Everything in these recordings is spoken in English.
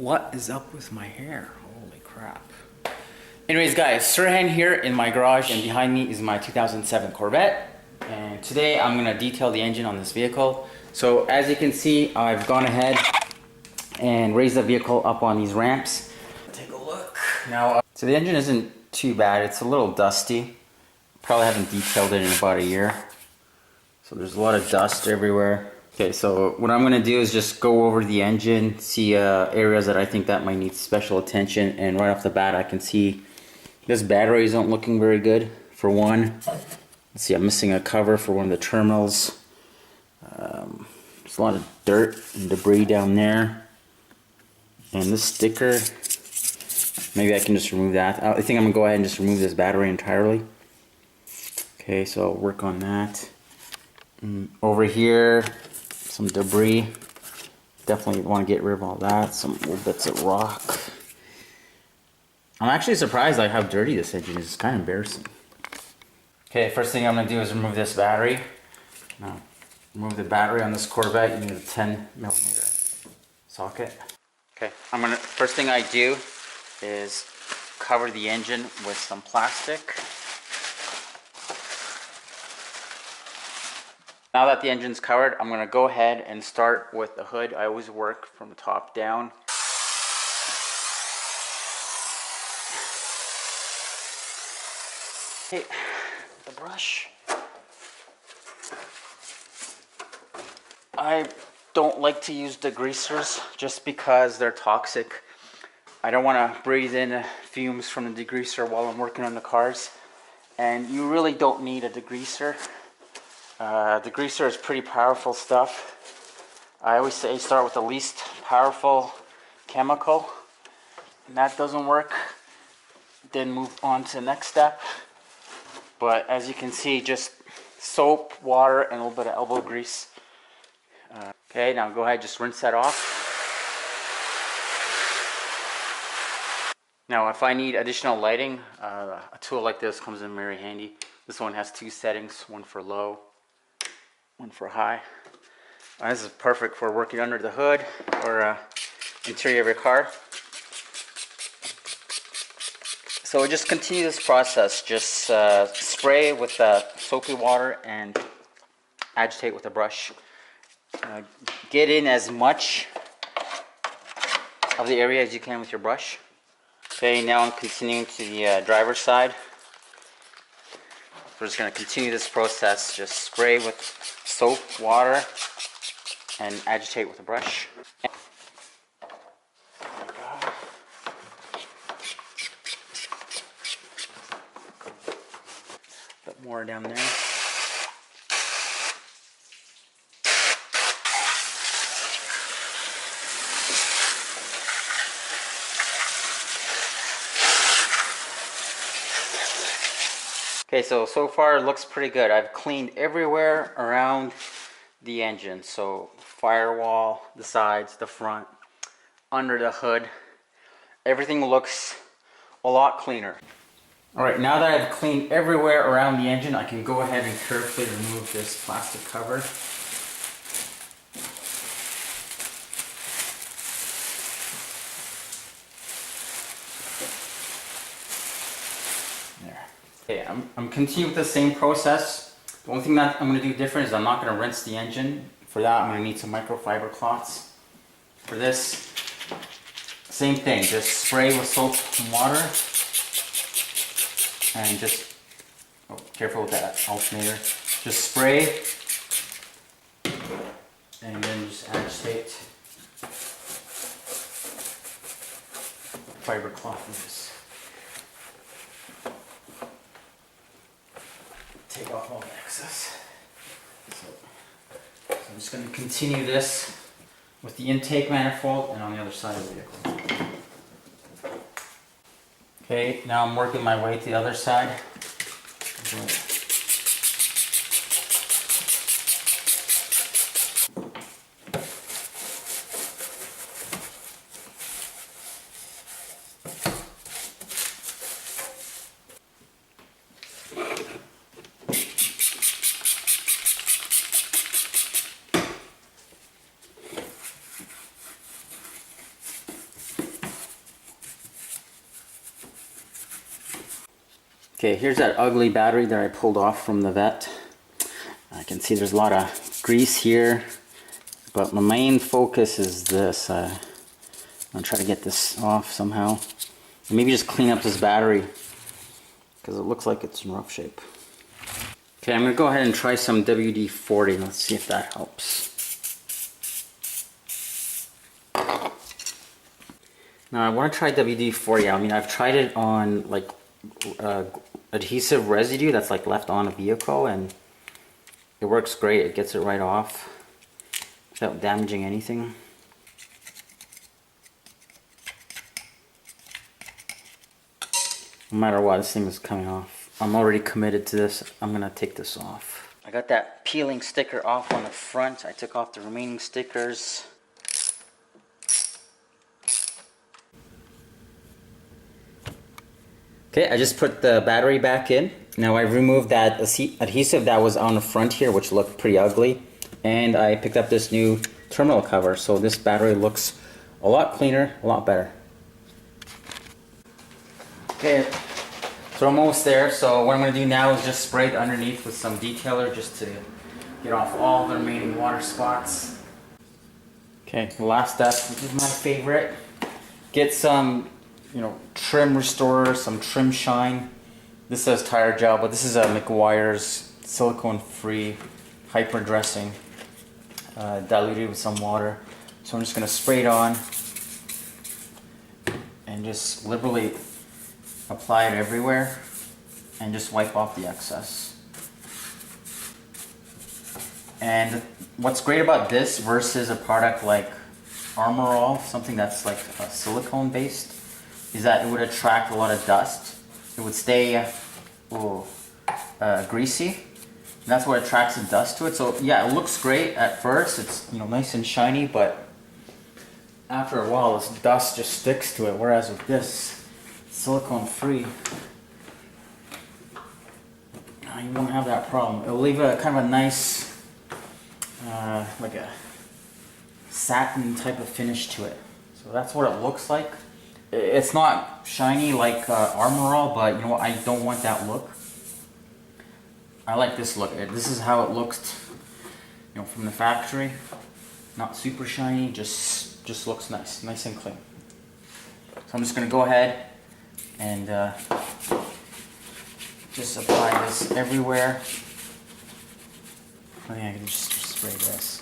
What is up with my hair? Holy crap. Anyways guys, Serhan here in my garage, and behind me is my 2007 Corvette. And today I'm going to detail the engine on this vehicle. So as you can see, I've gone ahead and raised the vehicle up on these ramps. Take a look. Now, so the engine isn't too bad. It's a little dusty. Probably haven't detailed it in about a year. So there's a lot of dust everywhere. Okay, so what I'm going to do is just go over the engine, see areas that I think that might need special attention, and right off the bat I can see this battery isn't looking very good, for one. Let's see, I'm missing a cover for one of the terminals. There's a lot of dirt and debris down there. And this sticker, maybe I can just remove that. I think I'm going to go ahead and just remove this battery entirely. Okay, so I'll work on that. Over here, some debris. Definitely want to get rid of all that. Some little bits of rock. I'm actually surprised like how dirty this engine is. It's kind of embarrassing. Okay, first thing I'm going to do is remove this battery. Now, remove the battery on this Corvette. You need a 10mm socket. Okay, first thing I do is cover the engine with some plastic. Now that the engine's covered, I'm going to go ahead and start with the hood. I always work from the top down. Okay, the brush. I don't like to use degreasers just because they're toxic. I don't want to breathe in fumes from the degreaser while I'm working on the cars. And you really don't need a degreaser. Degreaser is pretty powerful stuff. I always say start with the least powerful chemical. And that doesn't work, then move on to the next step. But as you can see, just soap, water, and a little bit of elbow grease. Okay, now go ahead, just rinse that off. Now if I need additional lighting, a tool like this comes in very handy. This one has two settings, one for low, one for high. This is perfect for working under the hood or interior of your car. So just continue this process. Just spray with soapy water and agitate with a brush. Get in as much of the area as you can with your brush. Okay, now I'm continuing to the driver's side. We're just going to continue this process. Just spray with soap, water, and agitate with a brush. A bit more down there. Okay, so far it looks pretty good. I've cleaned everywhere around the engine. So firewall, the sides, the front, under the hood. Everything looks a lot cleaner. Alright, now that I've cleaned everywhere around the engine, I can go ahead and carefully remove this plastic cover. Okay, I'm continuing with the same process. The only thing that I'm going to do different is I'm not going to rinse the engine. For that, I'm going to need some microfiber cloths. For this, same thing. Just spray with soap and water. And just, oh, careful with that alternator. Just spray. And then just agitate. Fiber cloth with this. Take off all the excess. So I'm just going to continue this with the intake manifold and on the other side of the vehicle. Okay, now I'm working my way to the other side. Okay, here's that ugly battery that I pulled off from the vet. I can see there's a lot of grease here, but my main focus is this. I'm gonna try to get this off somehow. And maybe just clean up this battery, because it looks like it's in rough shape. Okay, I'm gonna go ahead and try some WD-40. Let's see if that helps. Now I want to try WD-40. I mean, I've tried it on like adhesive residue that's like left on a vehicle, and it works great. It gets it right off without damaging anything. No matter what, this thing is coming off. I'm already committed to this. I'm gonna take this off. I got that peeling sticker off on the front. I took off the remaining stickers. Okay, I just put the battery back in. Now I removed that adhesive that was on the front here, which looked pretty ugly. And I picked up this new terminal cover. So this battery looks a lot cleaner, a lot better. Okay, so I'm almost there. So what I'm gonna do now is just spray it underneath with some detailer just to get off all the remaining water spots. Okay, the last step, this is my favorite. Get some, trim restorer, some trim shine. This says tire gel, but this is a McGuire's silicone-free hyper dressing, diluted with some water. So I'm just gonna spray it on and just liberally apply it everywhere and just wipe off the excess. And what's great about this versus a product like Armor All, something that's like silicone based, is that it would attract a lot of dust. It would stay greasy. And that's what attracts the dust to it. So yeah, it looks great at first. It's nice and shiny, but after a while, this dust just sticks to it. Whereas with this, silicone free, you won't have that problem. It'll leave a kind of a nice, like a satin type of finish to it. So that's what it looks like. It's not shiny like Armor All, but you know what? I don't want that look. I like this look. This is how it looks, from the factory. Not super shiny, just looks nice and clean. So I'm just gonna go ahead and just apply this everywhere. I think I can just spray this.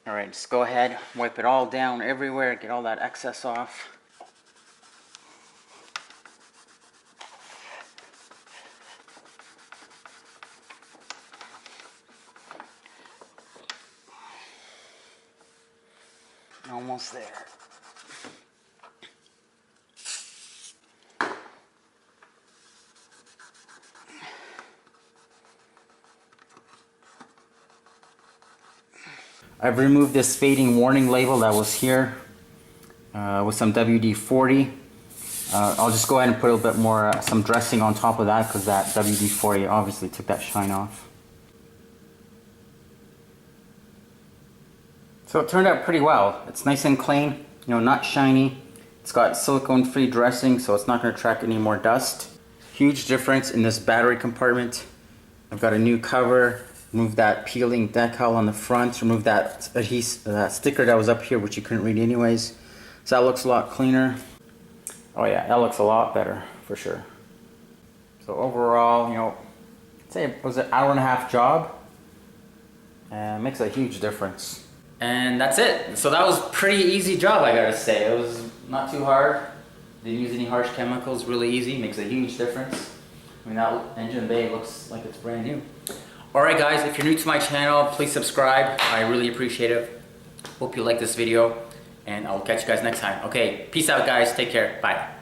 Alright, just go ahead, wipe it all down everywhere, get all that excess off. Almost there. I've removed this fading warning label that was here with some WD-40. I'll just go ahead and put a little bit more, some dressing on top of that, because that WD-40 obviously took that shine off. So it turned out pretty well. It's nice and clean, not shiny. It's got silicone-free dressing, so it's not going to attract any more dust. Huge difference in this battery compartment. I've got a new cover. Remove that peeling decal on the front. Remove that that sticker that was up here, which you couldn't read anyways. So that looks a lot cleaner. Oh yeah, that looks a lot better for sure. So overall, I'd say it was an hour-and-a-half job, and it makes a huge difference. And that's it. So that was a pretty easy job, I gotta say. It was not too hard. Didn't use any harsh chemicals. Really easy. Makes a huge difference. I mean, that engine bay looks like it's brand new. Alright guys, if you're new to my channel, please subscribe. I really appreciate it. Hope you like this video, and I'll catch you guys next time. Okay, peace out guys. Take care. Bye.